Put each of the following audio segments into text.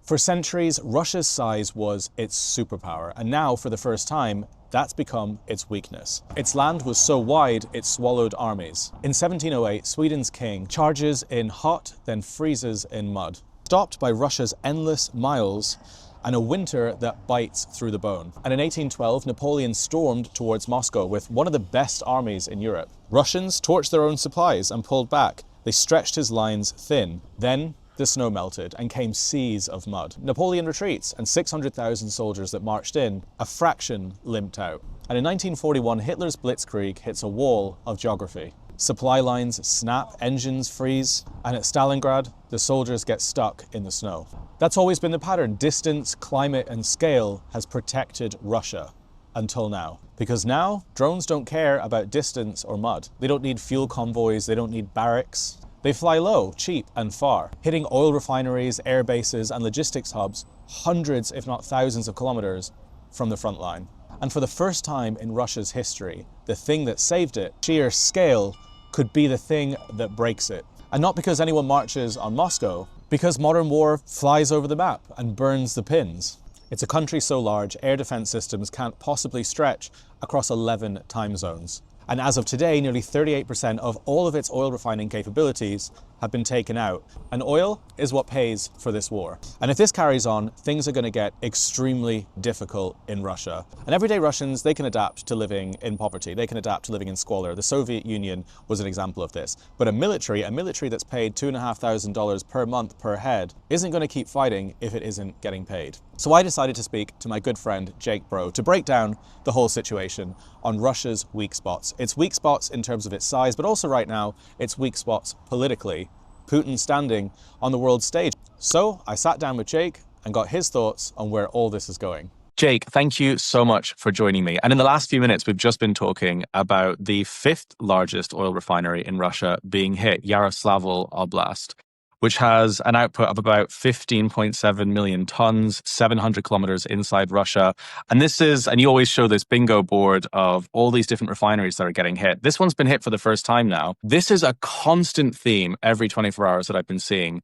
For centuries, Russia's size was its superpower, and now, for the first time, that's become its weakness. Its land was so wide, it swallowed armies. In 1708, Sweden's king charges in hot, then freezes in mud, stopped by Russia's endless miles and a winter that bites through the bone. And in 1812, Napoleon stormed towards Moscow with one of the best armies in Europe. Russians torched their own supplies and pulled back. They stretched his lines thin. Then the snow melted and came seas of mud. Napoleon retreats, and 600,000 soldiers that marched in, a fraction limped out. And in 1941, Hitler's blitzkrieg hits a wall of geography. Supply lines snap, engines freeze, and at Stalingrad, the soldiers get stuck in the snow. That's always been the pattern. Distance, climate, and scale has protected Russia until now. Because now, drones don't care about distance or mud. They don't need fuel convoys, they don't need barracks. They fly low, cheap, and far, hitting oil refineries, air bases, and logistics hubs hundreds, if not thousands of kilometers from the front line. And for the first time in Russia's history, the thing that saved it, sheer scale, could be the thing that breaks it. And not because anyone marches on Moscow, because modern war flies over the map and burns the pins. It's a country so large, air defense systems can't possibly stretch across 11 time zones. And as of today, nearly 38% of all of its oil refining capabilities have been taken out. And oil is what pays for this war. And if this carries on, things are going to get extremely difficult in Russia. And everyday Russians, they can adapt to living in poverty. They can adapt to living in squalor. The Soviet Union was an example of this. But a military that's paid $2,500 per month per head isn't going to keep fighting if it isn't getting paid. So I decided to speak to my good friend Jake Broe to break down the whole situation on Russia's weak spots. Its weak spots in terms of its size, but also right now, its weak spots politically. Putin standing on the world stage. So I sat down with Jake and got his thoughts on where all this is going. Jake, thank you so much for joining me. And in the last few minutes, we've just been talking about the fifth largest oil refinery in Russia being hit, Yaroslavl Oblast, which has an output of about 15.7 million tons, 700 kilometers inside Russia. And this is, and you always show this bingo board of all these different refineries that are getting hit. This one's been hit for the first time now. This is a constant theme every 24 hours that I've been seeing.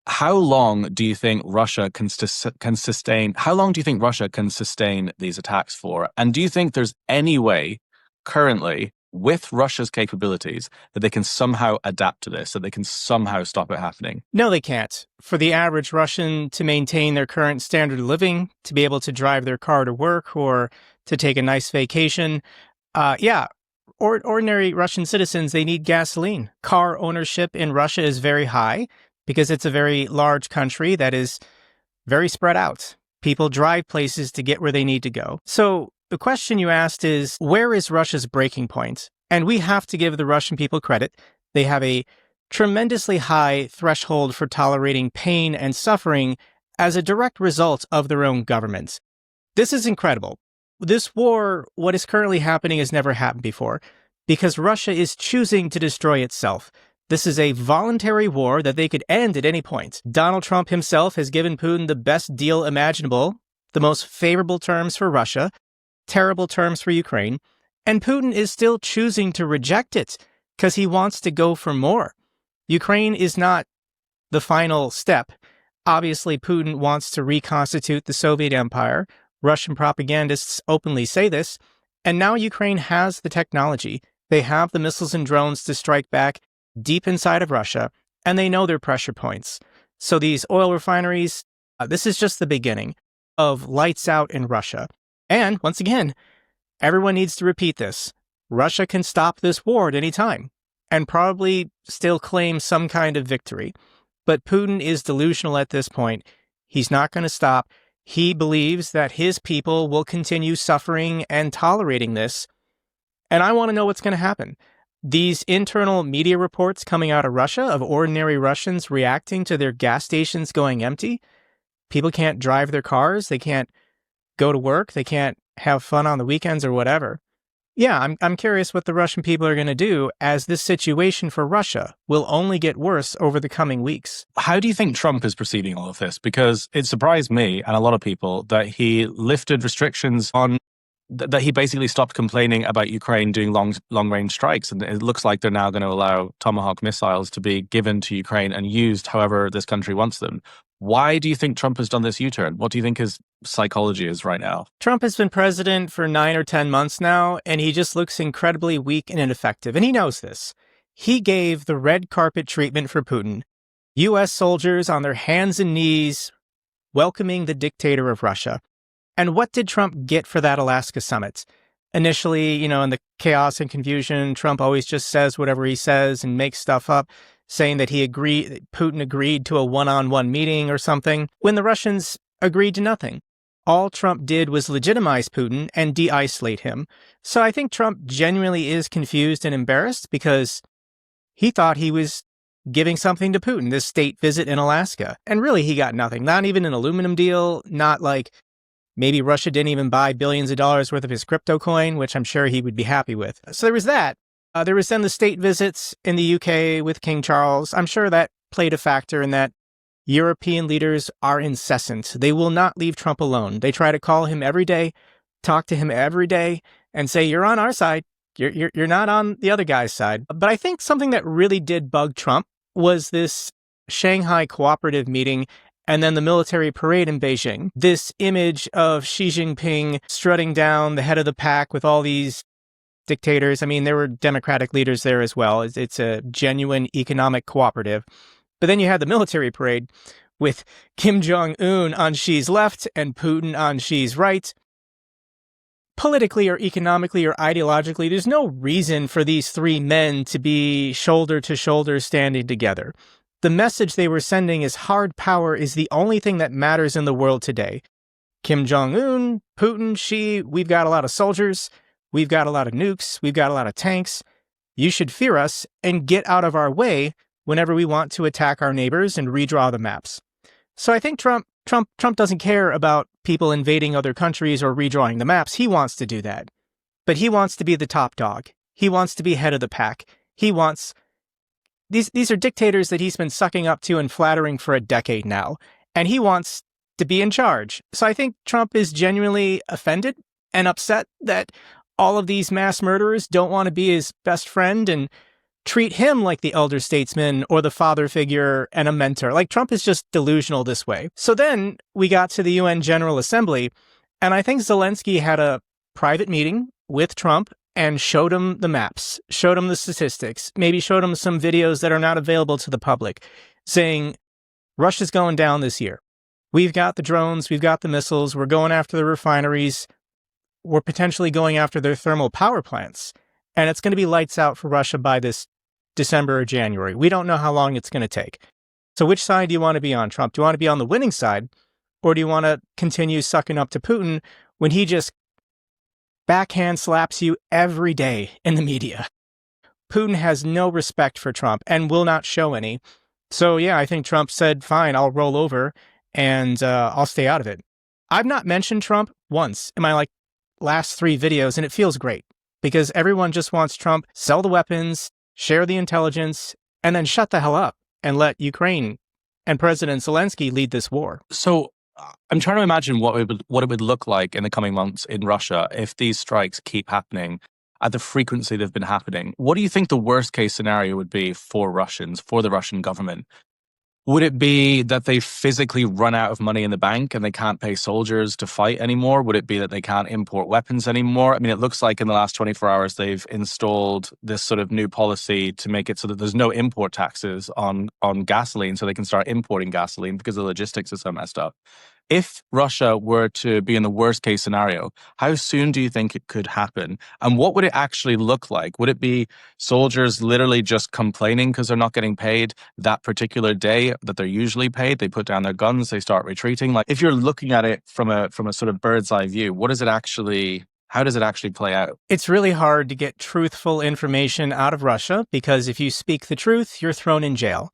How long do you think Russia can sustain? How long do you think Russia can sustain these attacks for? And do you think there's any way currently, with Russia's capabilities, that they can somehow adapt to this, that they can somehow stop it happening? No, they can't. For the average Russian to maintain their current standard of living, to be able to drive their car to work or to take a nice vacation, ordinary Russian citizens, they need gasoline. Car ownership in Russia is very high because it's a very large country that is very spread out. People drive places to get where they need to go. So the question you asked is, where is Russia's breaking point? And we have to give the Russian people credit. They have a tremendously high threshold for tolerating pain and suffering as a direct result of their own governments. This is incredible. This war, what is currently happening, has never happened before because Russia is choosing to destroy itself. This is a voluntary war that they could end at any point. Donald Trump himself has given Putin the best deal imaginable, the most favorable terms for Russia, terrible terms for Ukraine, and Putin is still choosing to reject it because he wants to go for more. Ukraine is not the final step. Obviously, Putin wants to reconstitute the Soviet Empire. Russian propagandists openly say this. And now Ukraine has the technology. They have the missiles and drones to strike back deep inside of Russia, and they know their pressure points. So these oil refineries, this is just the beginning of lights out in Russia. And once again, everyone needs to repeat this. Russia can stop this war at any time and probably still claim some kind of victory. But Putin is delusional at this point. He's not going to stop. He believes that his people will continue suffering and tolerating this. And I want to know what's going to happen. These internal media reports coming out of Russia of ordinary Russians reacting to their gas stations going empty. People can't drive their cars. They can't go to work. They can't have fun on the weekends or whatever. Yeah, I'm curious what the Russian people are going to do as this situation for Russia will only get worse over the coming weeks. How do you think Trump is perceiving all of this? Because it surprised me and a lot of people that he lifted restrictions on, that he basically stopped complaining about Ukraine doing long-range strikes. And it looks like they're now going to allow Tomahawk missiles to be given to Ukraine and used however this country wants them. Why do you think Trump has done this U-turn? What do you think his psychology is right now? Trump has been president for 9 or 10 months now, and he just looks incredibly weak and ineffective. And he knows this. He gave the red carpet treatment for Putin. U.S. soldiers on their hands and knees welcoming the dictator of Russia. And what did Trump get for that Alaska summit? Initially, in the chaos and confusion, Trump always just says whatever he says and makes stuff up, saying that Putin agreed to a one-on-one meeting or something, when the Russians agreed to nothing. All Trump did was legitimize Putin and de-isolate him. So I think Trump genuinely is confused and embarrassed because he thought he was giving something to Putin, this state visit in Alaska. And really, he got nothing. Not even an aluminum deal, not like maybe Russia didn't even buy billions of dollars worth of his crypto coin, which I'm sure he would be happy with. So there was that. There was then the state visits in the UK with King Charles. I'm sure that played a factor in that. European leaders are incessant. They will not leave Trump alone. They try to call him every day, talk to him every day, and say, you're on our side. You're not on the other guy's side. But I think something that really did bug Trump was this Shanghai cooperative meeting and then the military parade in Beijing. This image of Xi Jinping strutting down the head of the pack with all these dictators. I mean, there were democratic leaders there as well. It's a genuine economic cooperative. But then you had the military parade with Kim Jong-un on Xi's left and Putin on Xi's right. Politically or economically or ideologically, there's no reason for these three men to be shoulder to shoulder standing together. The message they were sending is hard power is the only thing that matters in the world today. Kim Jong-un, Putin, Xi, we've got a lot of soldiers, we've got a lot of nukes, we've got a lot of tanks. You should fear us and get out of our way whenever we want to attack our neighbors and redraw the maps. So I think Trump doesn't care about people invading other countries or redrawing the maps. He wants to do that. But he wants to be the top dog. He wants to be head of the pack. These are dictators that he's been sucking up to and flattering for a decade now. And he wants to be in charge. So I think Trump is genuinely offended and upset that all of these mass murderers don't want to be his best friend and treat him like the elder statesman or the father figure and a mentor. Like, Trump is just delusional this way. So then we got to the UN General Assembly, and I think Zelensky had a private meeting with Trump and showed him the maps, showed him the statistics, maybe showed him some videos that are not available to the public, saying, Russia's going down this year. We've got the drones, we've got the missiles, we're going after the refineries, we're potentially going after their thermal power plants, and it's going to be lights out for Russia by this December or January. We don't know how long it's going to take. So which side do you want to be on, Trump? Do you want to be on the winning side, or do you want to continue sucking up to Putin when he just backhand slaps you every day in the media? Putin has no respect for Trump and will not show any. So yeah, I think Trump said, fine, I'll roll over and I'll stay out of it. I've not mentioned Trump once in my last 3 videos, and it feels great because everyone just wants Trump sell the weapons, share the intelligence, and then shut the hell up and let Ukraine and President Zelensky lead this war. So I'm trying to imagine what it would look like in the coming months in Russia if these strikes keep happening at the frequency they've been happening. What do you think the worst case scenario would be for Russians, for the Russian government? Would it be that they physically run out of money in the bank and they can't pay soldiers to fight anymore? Would it be that they can't import weapons anymore? I mean, it looks like in the last 24 hours, they've installed this sort of new policy to make it so that there's no import taxes on gasoline, so they can start importing gasoline because the logistics are so messed up. If Russia were to be in the worst case scenario, how soon do you think it could happen? And what would it actually look like? Would it be soldiers literally just complaining because they're not getting paid that particular day that they're usually paid? They put down their guns, they start retreating. Like, if you're looking at it from a sort of bird's eye view, how does it actually play out? It's really hard to get truthful information out of Russia because if you speak the truth, you're thrown in jail.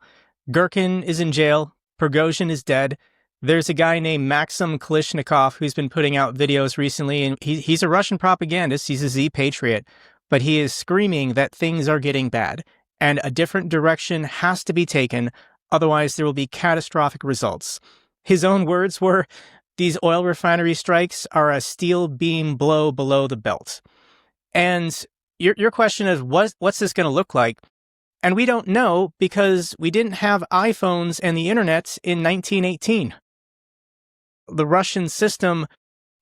Gherkin is in jail. Prigozhin is dead. There's a guy named Maxim Kalishnikov who's been putting out videos recently, and he's a Russian propagandist. He's a Z patriot, but he is screaming that things are getting bad and a different direction has to be taken. Otherwise, there will be catastrophic results. His own words were, these oil refinery strikes are a steel beam blow below the belt. And your question is, what's this going to look like? And we don't know because we didn't have iPhones and the internet in 1918. The Russian system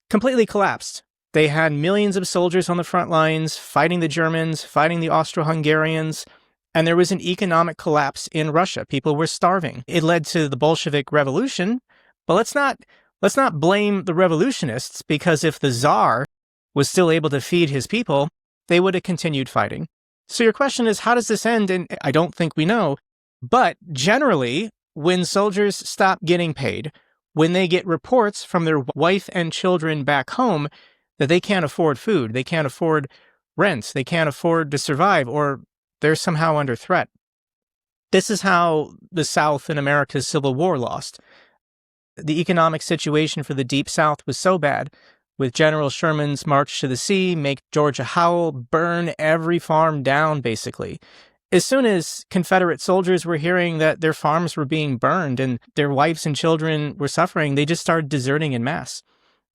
completely collapsed. They had millions of soldiers on the front lines fighting the Germans, fighting the Austro-Hungarians, and there was an economic collapse in Russia. People were starving. It led to the Bolshevik Revolution, but let's not blame the revolutionists, because if the Tsar was still able to feed his people, they would have continued fighting. So your question is, how does this end? And I don't think we know. But generally, when soldiers stop getting paid, when they get reports from their wife and children back home that they can't afford food, they can't afford rent, they can't afford to survive, or they're somehow under threat. This is how the South in America's Civil War lost. The economic situation for the Deep South was so bad, with General Sherman's march to the sea, make Georgia howl, burn every farm down, basically. As soon as Confederate soldiers were hearing that their farms were being burned and their wives and children were suffering, they just started deserting en masse.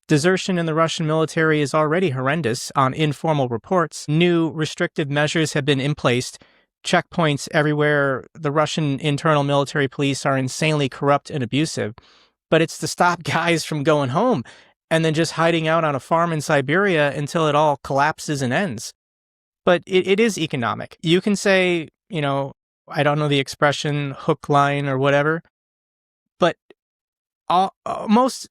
Desertion in the Russian military is already horrendous on informal reports. New restrictive measures have been in place. Checkpoints everywhere. The Russian internal military police are insanely corrupt and abusive. But it's to stop guys from going home and then just hiding out on a farm in Siberia until it all collapses and ends. But it is economic. You can say, I don't know the expression, hook, line, or whatever, but almost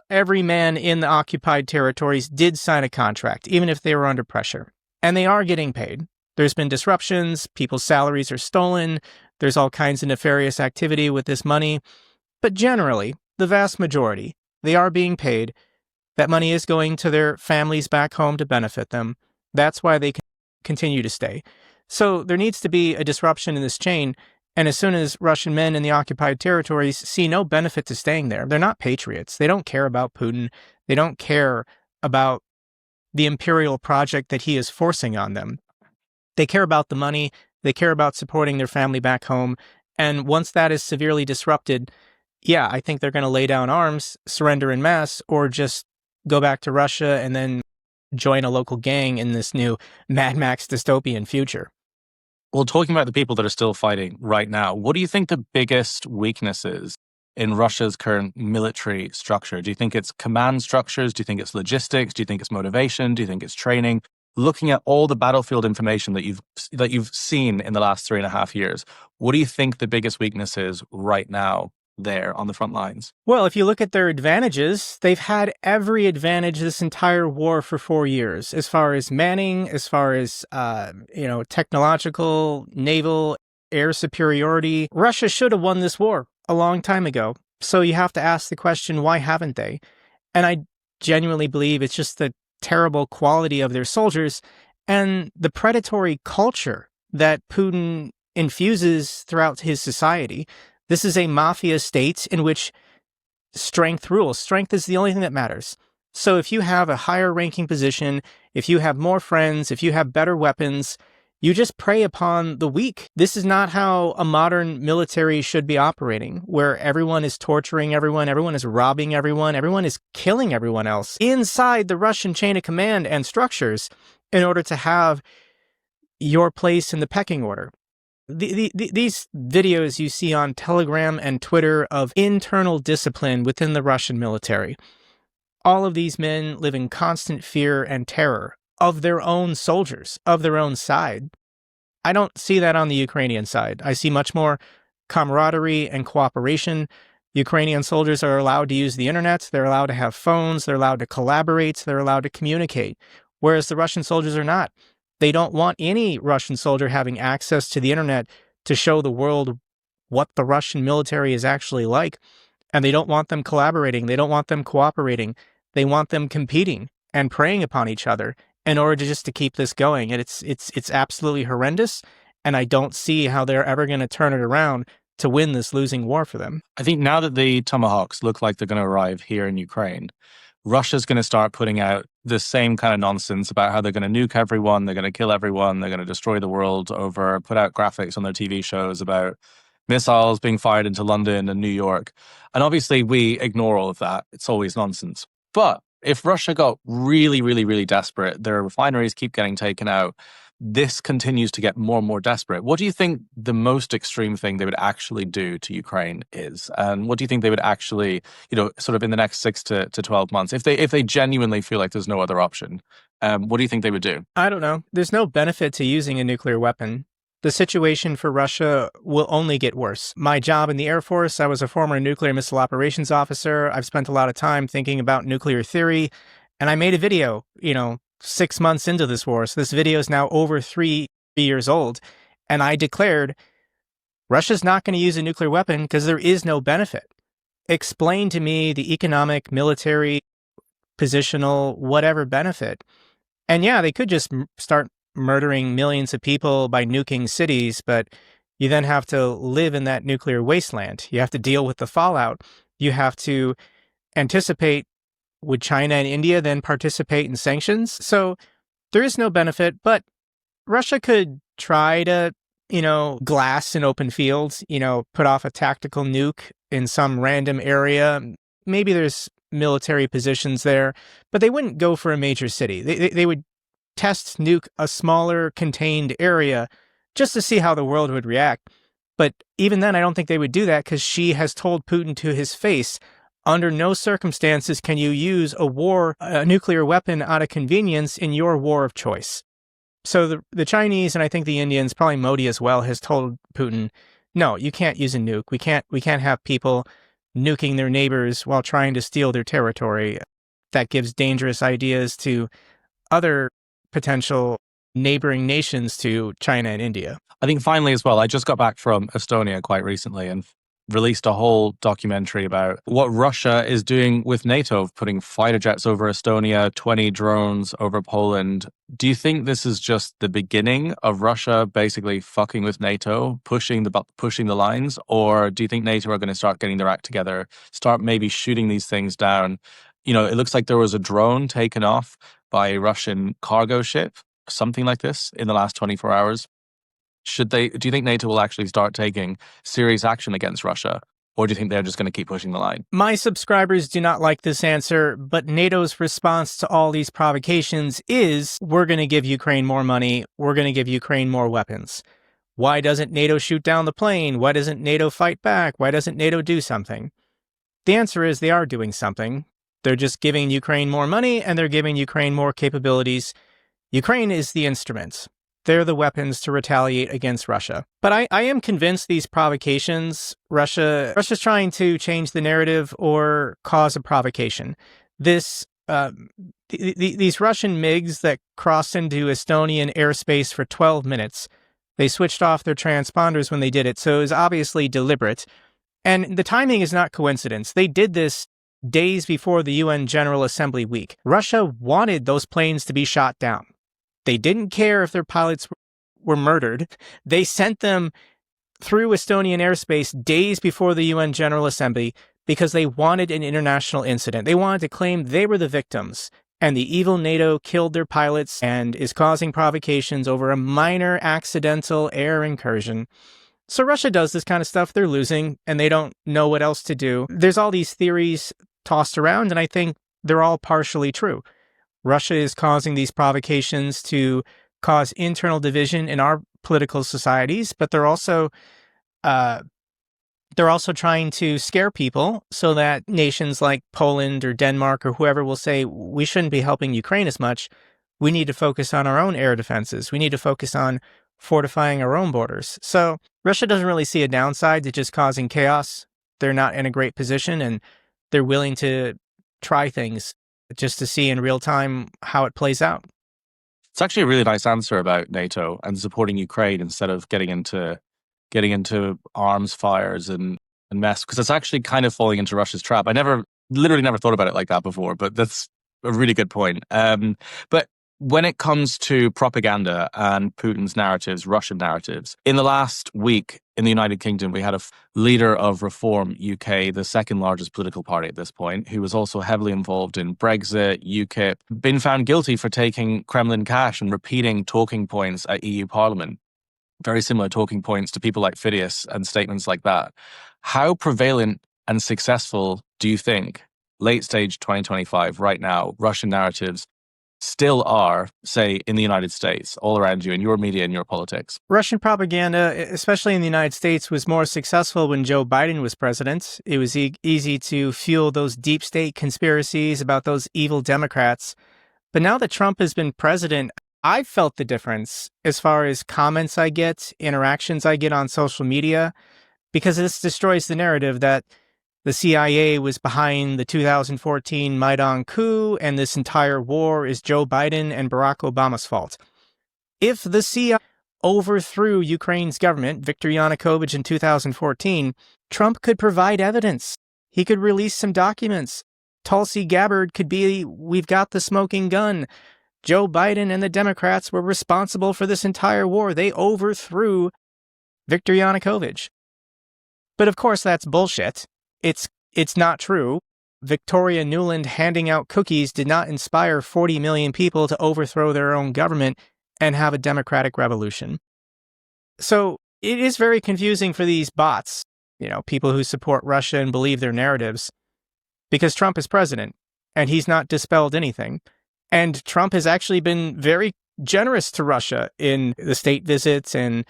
every man in the occupied territories did sign a contract, even if they were under pressure. And they are getting paid. There's been disruptions, people's salaries are stolen, there's all kinds of nefarious activity with this money. But generally, the vast majority, they are being paid. That money is going to their families back home to benefit them. That's why they can continue to stay. So there needs to be a disruption in this chain. And as soon as Russian men in the occupied territories see no benefit to staying there, they're not patriots. They don't care about Putin. They don't care about the imperial project that he is forcing on them. They care about the money. They care about supporting their family back home. And once that is severely disrupted, yeah, I think they're going to lay down arms, surrender en masse, or just go back to Russia and then join a local gang in this new Mad Max dystopian future. Well, talking about the people that are still fighting right now, what do you think the biggest weakness is in Russia's current military structure? Do you think it's command structures? Do you think it's logistics? Do you think it's motivation? Do you think it's training? Looking at all the battlefield information that you've seen in the last 3.5 years, what do you think the biggest weakness is right now there on the front lines? Well, if you look at their advantages, they've had every advantage this entire war for 4 years, as far as manning, as far as technological, naval, air superiority. Russia should have won this war a long time ago. So you have to ask the question, why haven't they? And I genuinely believe it's just the terrible quality of their soldiers and the predatory culture that Putin infuses throughout his society. This is a mafia state in which strength rules. Strength is the only thing that matters. So if you have a higher ranking position, if you have more friends, if you have better weapons, you just prey upon the weak. This is not how a modern military should be operating, where everyone is torturing everyone is robbing everyone is killing everyone else inside the Russian chain of command and structures in order to have your place in the pecking order. These videos you see on Telegram and Twitter of internal discipline within the Russian military, all of these men live in constant fear and terror of their own soldiers, of their own side. I don't see that on the Ukrainian side. I see much more camaraderie and cooperation. Ukrainian soldiers are allowed to use the internet, they're allowed to have phones, they're allowed to collaborate, they're allowed to communicate, whereas the Russian soldiers are not. They don't want any Russian soldier having access to the internet to show the world what the Russian military is actually like. And they don't want them collaborating. They don't want them cooperating. They want them competing and preying upon each other in order to keep this going. And it's absolutely horrendous. And I don't see how they're ever going to turn it around to win this losing war for them. I think now that the Tomahawks look like they're going to arrive here in Ukraine, Russia's going to start putting out the same kind of nonsense about how they're going to nuke everyone, they're going to kill everyone, they're going to destroy the world put out graphics on their TV shows about missiles being fired into London and New York. And obviously we ignore all of that. It's always nonsense. But if Russia got really, really, really desperate, their refineries keep getting taken out, this continues to get more and more desperate, what do you think the most extreme thing they would actually do to Ukraine is? And what do you think they would actually, sort of in the next 6 to 12 months, if they genuinely feel like there's no other option, what do you think they would do? I don't know. There's no benefit to using a nuclear weapon. The situation for Russia will only get worse. My job in the Air Force, I was a former nuclear missile operations officer. I've spent a lot of time thinking about nuclear theory, and I made a video, 6 months into this war. So this video is now over 3 years old. And I declared Russia's not going to use a nuclear weapon because there is no benefit. Explain to me the economic, military, positional, whatever benefit. And yeah, they could just start murdering millions of people by nuking cities, but you then have to live in that nuclear wasteland. You have to deal with the fallout. You have to anticipate, would China and India then participate in sanctions? So there is no benefit, but Russia could try to, glass an open field, put off a tactical nuke in some random area. Maybe there's military positions there, but they wouldn't go for a major city. They would test nuke a smaller contained area just to see how the world would react. But even then, I don't think they would do that because Xi has told Putin to his face, under no circumstances can you use a nuclear weapon out of convenience in your war of choice. So the Chinese, and I think the Indians, probably Modi as well, has told Putin, no, you can't use a nuke. We can't have people nuking their neighbors while trying to steal their territory. That gives dangerous ideas to other potential neighboring nations to China and India. I think finally as well, I just got back from Estonia quite recently and released a whole documentary about what Russia is doing with NATO, putting fighter jets over Estonia, 20 drones over Poland. Do you think this is just the beginning of Russia basically fucking with NATO, pushing the lines? Or do you think NATO are going to start getting their act together, start maybe shooting these things down? It looks like there was a drone taken off by a Russian cargo ship, something like this, in the last 24 hours. Do you think NATO will actually start taking serious action against Russia? Or do you think they're just going to keep pushing the line? My subscribers do not like this answer, but NATO's response to all these provocations is, we're going to give Ukraine more money, we're going to give Ukraine more weapons. Why doesn't NATO shoot down the plane? Why doesn't NATO fight back? Why doesn't NATO do something? The answer is they are doing something. They're just giving Ukraine more money, and they're giving Ukraine more capabilities. Ukraine is the instrument. They're the weapons to retaliate against Russia. But I am convinced these provocations, Russia's trying to change the narrative or cause a provocation. These Russian MiGs that crossed into Estonian airspace for 12 minutes, they switched off their transponders when they did it, so it was obviously deliberate. And the timing is not coincidence. They did this days before the UN General Assembly week. Russia wanted those planes to be shot down. They didn't care if their pilots were murdered. They sent them through Estonian airspace days before the UN General Assembly because they wanted an international incident. They wanted to claim they were the victims, and the evil NATO killed their pilots and is causing provocations over a minor accidental air incursion. So Russia does this kind of stuff. They're losing, and they don't know what else to do. There's all these theories tossed around, and I think they're all partially true. Russia is causing these provocations to cause internal division in our political societies, but they're also trying to scare people so that nations like Poland or Denmark or whoever will say, we shouldn't be helping Ukraine as much. We need to focus on our own air defenses. We need to focus on fortifying our own borders. So Russia doesn't really see a downside to just causing chaos. They're not in a great position, and they're willing to try things just to see in real time how it plays out. It's actually a really nice answer about NATO and supporting Ukraine instead of getting into arms fires and mess, because it's actually kind of falling into Russia's trap. I literally never thought about it like that before, but that's a really good point. But when it comes to propaganda and Putin's narratives, Russian narratives, in the last week in the United Kingdom, we had a leader of Reform UK, the second largest political party at this point, who was also heavily involved in Brexit, UKIP, been found guilty for taking Kremlin cash and repeating talking points at EU Parliament. Very similar talking points to people like Phidias and statements like that. How prevalent and successful do you think, late stage 2025, right now, Russian narratives still are, say, in the United States, all around you, in your media and your politics? Russian propaganda, especially in the United States, was more successful when Joe Biden was president. It was easy to fuel those deep state conspiracies about those evil Democrats. But now that Trump has been president, I've felt the difference as far as comments I get, interactions I get on social media, because this destroys the narrative that the CIA was behind the 2014 Maidan coup and this entire war is Joe Biden and Barack Obama's fault. If the CIA overthrew Ukraine's government, Viktor Yanukovych, in 2014, Trump could provide evidence. He could release some documents. Tulsi Gabbard could be, we've got the smoking gun. Joe Biden and the Democrats were responsible for this entire war. They overthrew Viktor Yanukovych. But of course, that's bullshit. It's not true. Victoria Nuland handing out cookies did not inspire 40 million people to overthrow their own government and have a democratic revolution. So it is very confusing for these bots, people who support Russia and believe their narratives, because Trump is president and he's not dispelled anything. And Trump has actually been very generous to Russia in the state visits and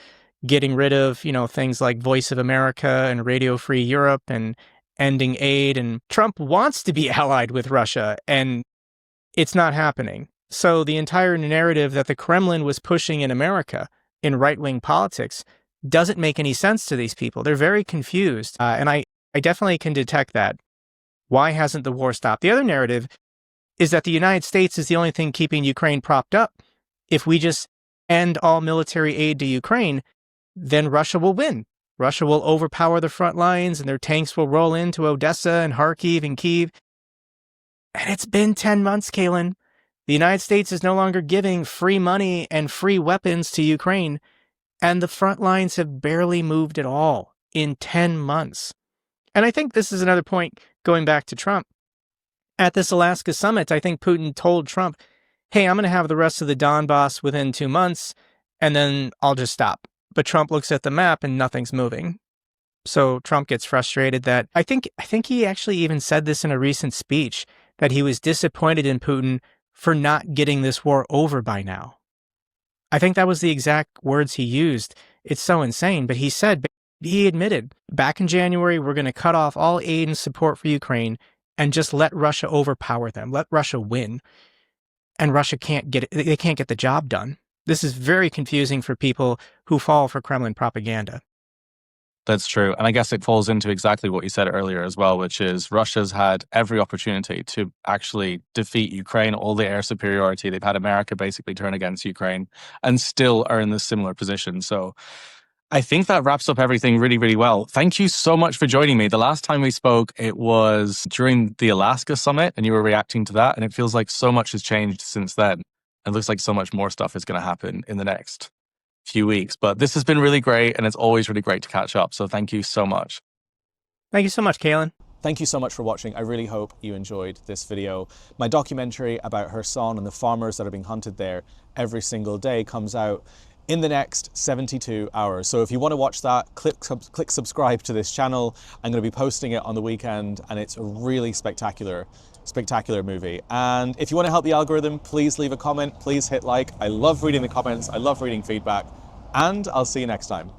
getting rid of, things like Voice of America and Radio Free Europe and ending aid. And Trump wants to be allied with Russia, and it's not happening. So the entire narrative that the Kremlin was pushing in America in right-wing politics doesn't make any sense to these people. They're very confused. And I definitely can detect that. Why hasn't the war stopped? The other narrative is that the United States is the only thing keeping Ukraine propped up. If we just end all military aid to Ukraine, then Russia will win. Russia will overpower the front lines and their tanks will roll into Odessa and Kharkiv and Kyiv. And it's been 10 months, Caolan. The United States is no longer giving free money and free weapons to Ukraine, and the front lines have barely moved at all in 10 months. And I think this is another point going back to Trump. At this Alaska summit, I think Putin told Trump, hey, I'm going to have the rest of the Donbass within 2 months, and then I'll just stop. But Trump looks at the map and nothing's moving. So Trump gets frustrated that I think he actually even said this in a recent speech, that he was disappointed in Putin for not getting this war over by now. I think that was the exact words he used. It's so insane, but he admitted back in January, we're going to cut off all aid and support for Ukraine and just let Russia overpower them, let Russia win. And Russia can't get it, they can't get the job done. This is very confusing for people who fall for Kremlin propaganda. That's true. And I guess it falls into exactly what you said earlier as well, which is Russia's had every opportunity to actually defeat Ukraine, all the air superiority. They've had America basically turn against Ukraine and still are in this similar position. So I think that wraps up everything really, really well. Thank you so much for joining me. The last time we spoke, it was during the Alaska summit and you were reacting to that. And it feels like so much has changed since then. It looks like so much more stuff is going to happen in the next few weeks. But this has been really great, and it's always really great to catch up. So thank you so much. Thank you so much, Caolan. Thank you so much for watching. I really hope you enjoyed this video. My documentary about Kherson and the farmers that are being hunted there every single day comes out in the next 72 hours. So if you want to watch that, click subscribe to this channel. I'm going to be posting it on the weekend, and it's a really spectacular movie. And if you want to help the algorithm, please leave a comment, please hit like. I love reading the comments, I love reading feedback, and I'll see you next time.